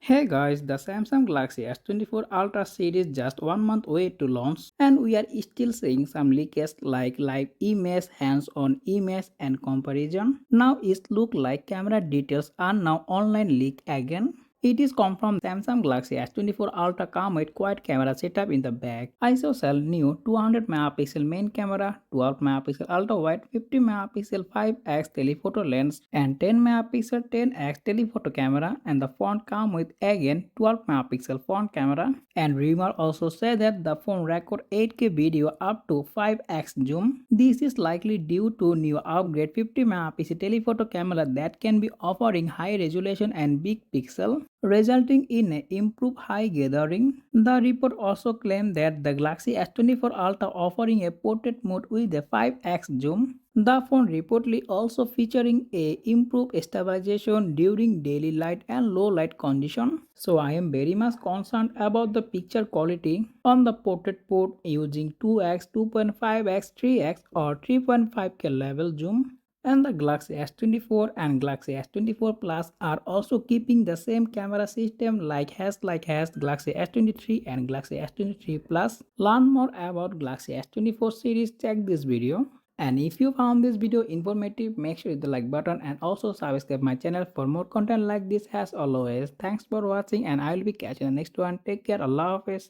Hey guys, the Samsung Galaxy S24 Ultra series just 1 month away to launch, and we are still seeing some leakage like live image, hands-on image, and comparison. Now it looks like camera details are now online leak again. It is confirmed Samsung Galaxy S24 Ultra come with quad camera setup in the back. ISO new 200 megapixel main camera, 12 megapixel ultra wide, 50 megapixel 5x telephoto lens, and 10 megapixel 10x telephoto camera. And the phone come with again 12 megapixel front camera. And rumor also say that the phone record 8K video up to 5x zoom. This is likely due to new upgrade 50 megapixel telephoto camera that can be offering high resolution and big pixel, resulting in an improved high gathering. The report also claimed that the Galaxy S24 Ultra offering a portrait mode with a 5x zoom. The phone reportedly also featuring a improved stabilization during daily light and low light condition. So I am very much concerned about the picture quality on the portrait mode using 2x, 2.5x, 3x or 3.5K level zoom. And the Galaxy S24 and Galaxy S24 Plus are also keeping the same camera system like has Galaxy S23 and Galaxy S23 Plus. Learn more about Galaxy S24 series, check this video. And if you found this video informative, make sure to hit the like button and also subscribe my channel for more content like this as always. Thanks for watching and I will be catching the next one. Take care. Allah Hafiz.